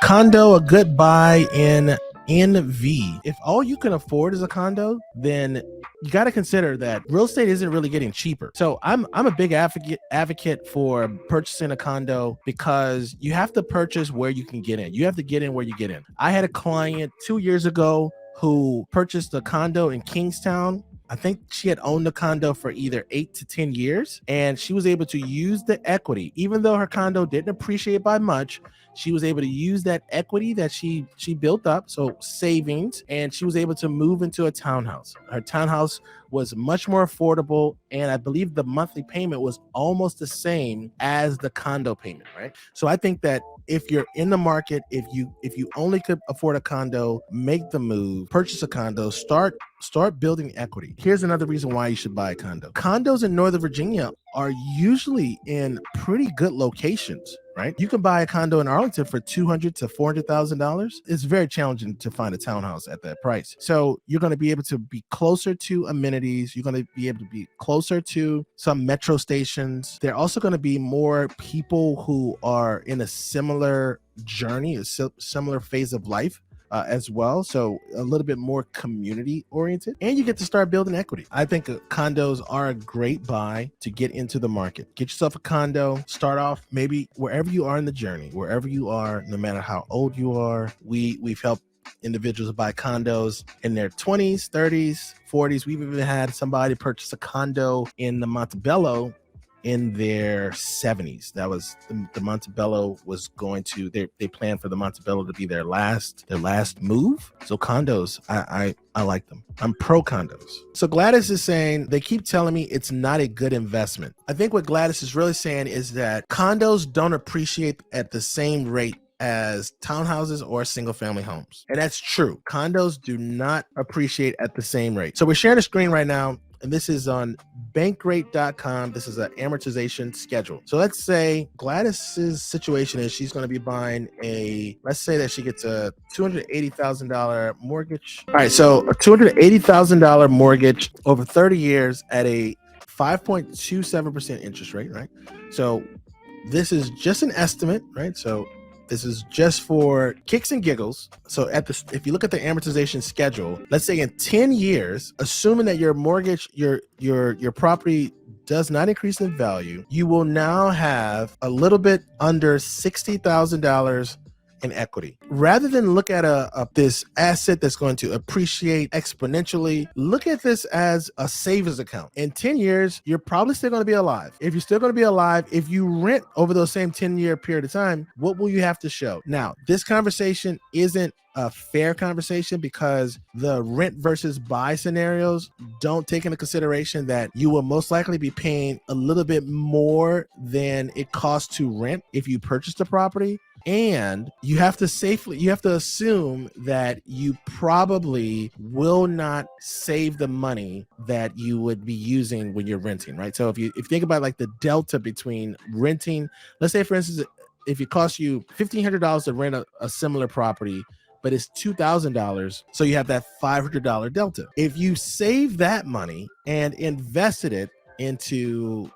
condo a good buy in NV? If all you can afford is a condo, then you got to consider that real estate isn't really getting cheaper. So I'm a big advocate for purchasing a condo because you have to purchase where you can get in. You have to get in where you get in. I had a client 2 years ago who purchased a condo in Kingstown. I think she had owned the condo for either 8 to 10 years, and she was able to use the equity. Even though her condo didn't appreciate by much, she was able to use that equity that she built up, so savings, and she was able to move into a townhouse. Her townhouse was much more affordable, and I believe the monthly payment was almost the same as the condo payment, right? So I think that if you're in the market, if you only could afford a condo, make the move, purchase a condo, start building equity. Here's another reason why you should buy a condo. Condos in Northern Virginia are usually in pretty good locations, right? You can buy a condo in Arlington for $200,000 to $400,000. It's very challenging to find a townhouse at that price. So you're going to be able to be closer to amenities. You're going to be able to be closer to some metro stations. There are also going to be more people who are in a similar journey, a similar phase of life. As well, so a little bit more community oriented, and you get to start building equity. I think condos are a great buy to get into the market. Get yourself a condo, start off maybe wherever you are in the journey, wherever you are, no matter how old you are. We've helped individuals buy condos in their 20s, 30s, 40s. We've even had somebody purchase a condo in the Montebello in their 70s. That was the Montebello was going to, they planned for the Montebello to be their last move. So condos, I like them. I'm pro condos. So Gladys is saying, they keep telling me it's not a good investment. I think what Gladys is really saying is that condos don't appreciate at the same rate as townhouses or single family homes. And that's true. Condos do not appreciate at the same rate. So we're sharing a screen right now, and this is on bankrate.com. This is an amortization schedule. So let's say Gladys's situation is she's going to be buying let's say that she gets a $280,000 mortgage. All right, so a $280,000 mortgage over 30 years at a 5.27% interest rate, right? So this is just an estimate, right? So this is just for kicks and giggles. So if you look at the amortization schedule, let's say in 10 years, assuming that your mortgage, your property does not increase in value, you will now have a little bit under $60,000 in equity. Rather than look at this asset that's going to appreciate exponentially, look at this as a savings account. In 10 years, you're probably still going to be alive. If you're still going to be alive, if you rent over those same 10-year period of time, what will you have to show? Now, this conversation isn't a fair conversation because the rent versus buy scenarios don't take into consideration that you will most likely be paying a little bit more than it costs to rent if you purchase the property. And you have to assume that you probably will not save the money that you would be using when you're renting, right? So if you think about like the delta between renting, let's say for instance, if it costs you $1,500 to rent a similar property, but it's $2,000, so you have that $500 delta. If you save that money and invested it into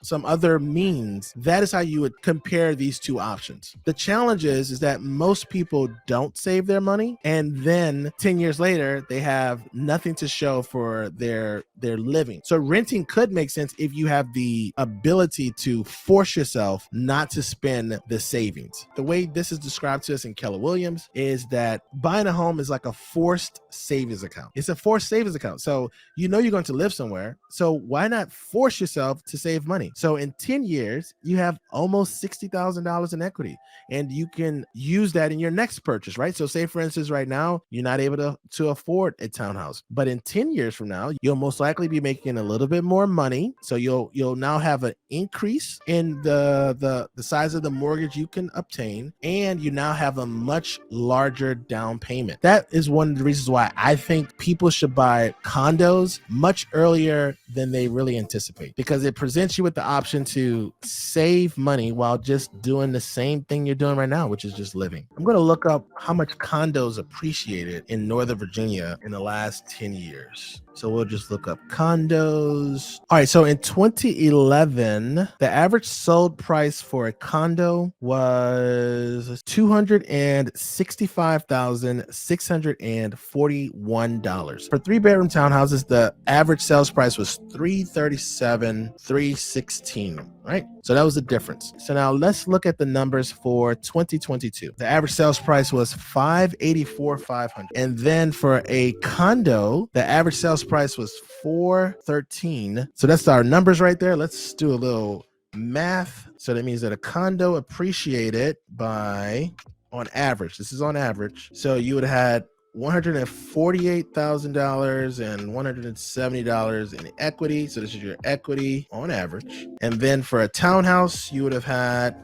some other means, that is how you would compare these two options. The challenge is that most people don't save their money, and then 10 years later they have nothing to show for their living. So renting could make sense if you have the ability to force yourself not to spend the savings. The way this is described to us in Keller Williams is that buying a home is like a forced savings account. It's a forced savings account. So you know you're going to live somewhere, so why not force yourself to save money? So in 10 years, you have almost $60,000 in equity, and you can use that in your next purchase, right? So say for instance, right now, you're not able to afford a townhouse, but in 10 years from now, you'll most likely be making a little bit more money. So you'll now have an increase in the size of the mortgage you can obtain, and you now have a much larger down payment. That is one of the reasons why I think people should buy condos much earlier than they really anticipate, because it presents you with the option to save money while just doing the same thing you're doing right now, which is just living. I'm going to look up how much condos appreciated in Northern Virginia in the last 10 years. So we'll just look up condos. All right, so in 2011, the average sold price for a condo was $265,641. For 3-bedroom townhouses, the average sales price was $337,316. Right? So that was the difference. So now let's look at the numbers for 2022. The average sales price was $584,500. And then for a condo, the average sales price was $413,000. So that's our numbers right there. Let's do a little math. So that means that a condo appreciated by, on average, this is on average. So you would have had $148,000 and $170 in equity. So this is your equity on average. And then for a townhouse, you would have had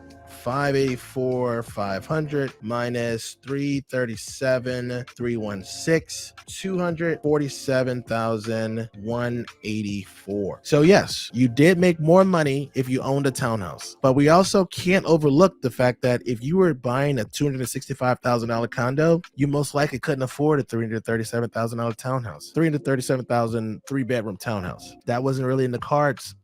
$584,500 minus $337,316, $247,184. So yes, you did make more money if you owned a townhouse, but we also can't overlook the fact that if you were buying a $265,000 condo, you most likely couldn't afford a $337,000 townhouse, $337,000 3-bedroom townhouse. That wasn't really in the cards